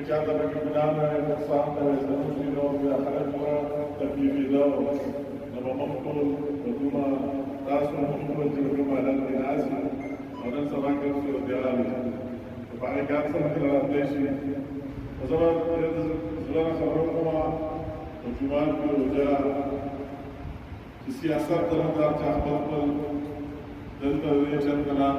إجازة بكبنانا صاحبنا ويزنوشنا ويأخرجنا تكليف الله لما ممكن ودوما تاسو ممكن تجربة على الناس وننسى ما كان في الديالي وبعد كان سنة الأنديشي وزمان زمان خبركما وجمال في الوجاء السياسات تلقى تحقق دلتا ريشن كلام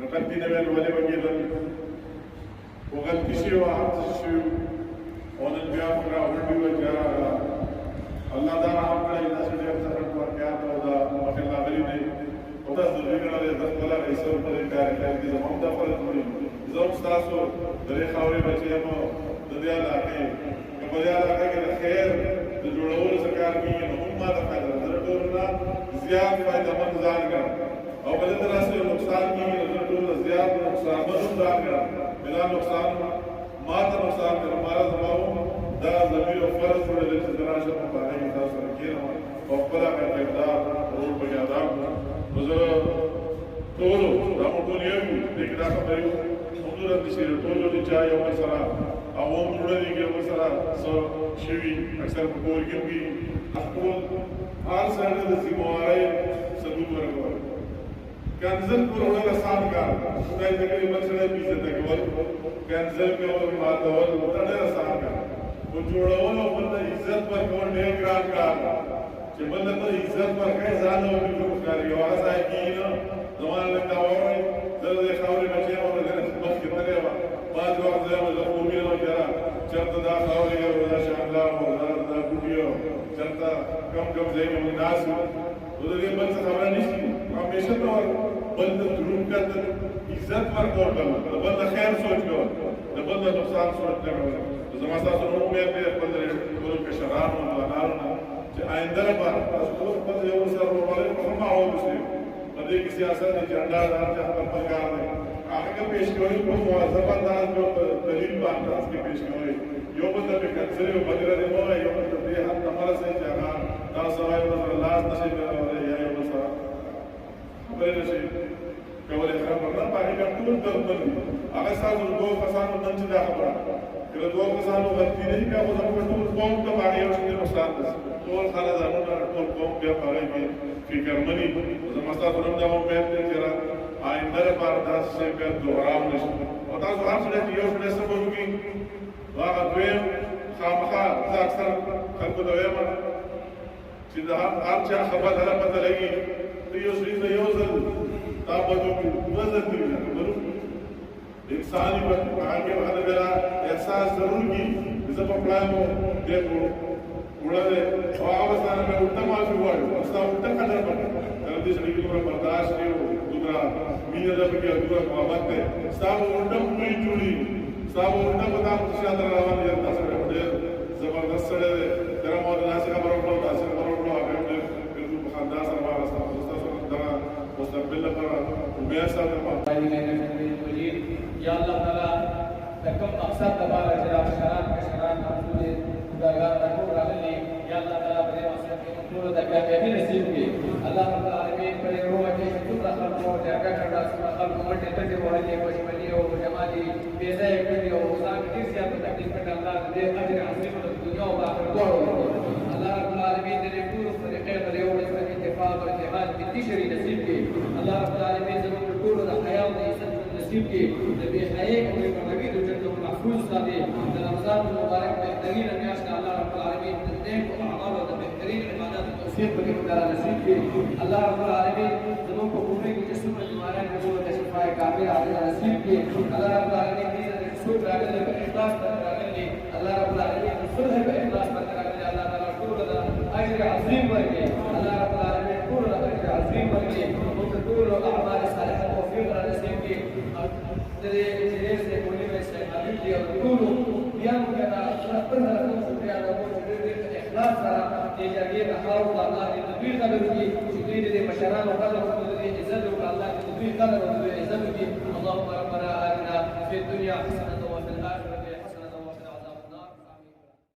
غلطي نه ویل ولې وکیدل وغلطي شي او عاطس شي او نن بیا موږ راوړي و چې الله دا رحم کړی تاسو ډېر څه ورکړ او دا مخه راغلي دی او تاسو دې نه لري د خپل ایسو په کار کې دې زموږ د خپل ټولې زوم تاسو درې خاورې بچي مو د دې علاقې په دې علاقې کې د خیر د جوړولو څخه کار کوي نو هم ما د فائدہ درټولنا زیات فائدہ مند ځان کړ او بل طرح سے نقصان کی درټول زیات نقصان مند ځان کړ بلا نقصان ما ته نقصان کړ مارا زمو دا ضمیر او فرض ولې چې دراشه په باندې تاسو راکېنو او خپل کردار ټول په یاد راغلو زه ټول دا ټول یو دې دا خبرې حضور دې شي ټول دې چا یو سره او موږ دې یو سره سو شوي اکثر په کور کې وي خپل هر سره د ذمہواری ثبوت ورکول کنزل پر وړل آسان کار خدای دې کړي مسله دې عزت کول کنزل کول ماتول ډېر آسان کار او جوړول او بل عزت ورکول ډېر ګران کار چې بل ته عزت ورکړي ځان او دې کار یو ځای کې نه زمانه دا وایي زه خاورې بچي او دې مخ کې تلې و بعد وخت زه له قومي او جرا چرته دا خاورې او دا شاملا او دا ګډیو چرته کم ځای کې مناس و دې بل څه خبره نشي همیشه نور بل ته ضرور کړه عزت ورکول بل ته خیر سوچ کول بل ته نقصان سوچ نه کول زما تاسو نو مې په خپل ټول کې شران او لارونه چې آینده لپاره تاسو خپل یو سره ورولې په معاون مسلم په دې کې سیاست د جنډا راځي خپل کار دی هغه پیش کوي په موظف انداز په دلیل باندې تاسو کې پیش کوي یو بل ته کنسل او بدر دې مو یو بل ته دې حق تمره سي چې هغه تاسو راځي او الله نشي یا یو بل سره خبرې نشي کولای خبره نه باندې ټول درته هغه تاسو دوه کسانو نن چې دا خبره کله دوه کسانو غلطي نه کوي خو زموږ ټول قوم ته باندې یو څه نقصان ده ټول خلک زموږ ټول قوم بیا پاره کې فکر مني زموږ تاسو نن دا مو په دې کې را آینده لپاره تاسو بیا دوام نشي او تاسو هر څه چې یو څه سبب وکړي هغه دویم خامخا زه اکثر خلکو ته وایم چې دا هر چا خبره نه پته لګي یو څه یو ځل دا بدو وزن دی انسانی پر آگے بڑھنے والا احساس ضرور کی جب اپنا کو دیکھو اڑا دے اور آوازان میں اٹھا معافی ہوا ہے استا اٹھا قدر پر غلطی سے لیکن وہ برداشت نہیں ہو دوسرا مینے جب کیا دوسرا محبت ہے استا وہ اٹھا پوری جوڑی استا وہ اٹھا پتا شاید روان یہ تاثر ہے زبردست سڑے دے تیرا مولانا سے خبر اٹھا تاثر خبر اٹھا آگے پھر تو بخاندار سر بار استا مستقبل پر میں ساتھ یا اللہ تعالی تکم مقصد دبارہ جرا شران کے شران حضور خداگار رکھو راغلی یا اللہ تعالی بڑے مقصد کے مطلوب دکا کہنے نصیب کی اللہ رب العالمین بڑے روح کے شکر رخل کو جاگا کرنا سنا خلق مرٹے تجھے وحلی وشملی و جمالی بیزہ اکڑی و مصاب کی زیادہ تکلیف کرنا اللہ دے اجر عظیم دنیا و باخر دور اللہ رب العالمین دے پورو فرقین ریوڑ اس میں اتفاق و اتحاد بنتی شری نصیب کی اللہ رب العالمین ضرور پورو دا حیاء و عزت نصیب کی نبی حیاء و نبی دو جنتو محفوظ ساتھ رمضان المبارک بہترین امیاش کا اللہ رب العالمین نیک و اعمال و بہترین عبادات توفیق بکی مدارہ نصیب کی اللہ رب العالمین زمون کو پورے کی جسم میں جمعہ نبو و شفاء کامل علیہ نصیب کی اللہ رب العالمین دیزا رسول راگل لے اخلاص پر راگل لے اللہ رب العالمین صلح پر اخلاص پر راگل لے اللہ تعالیٰ قول دا اجر عظیم ورگے اللہ رب العالمین قول دا اجر عظیم ورگے مقدور و اعمال صالحہ توفیق نصیب کی تیرے جلیل سے بولی میں سے حبیب دی اور قولو بیان کہنا پر حرکم شکریہ ربو شکریہ اخلاص سارا کہ جاگیر رحاو اللہ نے تدویر قدر کی شکریہ دے مشران و قدر و قدر عزت و اللہ نے تدویر قدر و عزت کی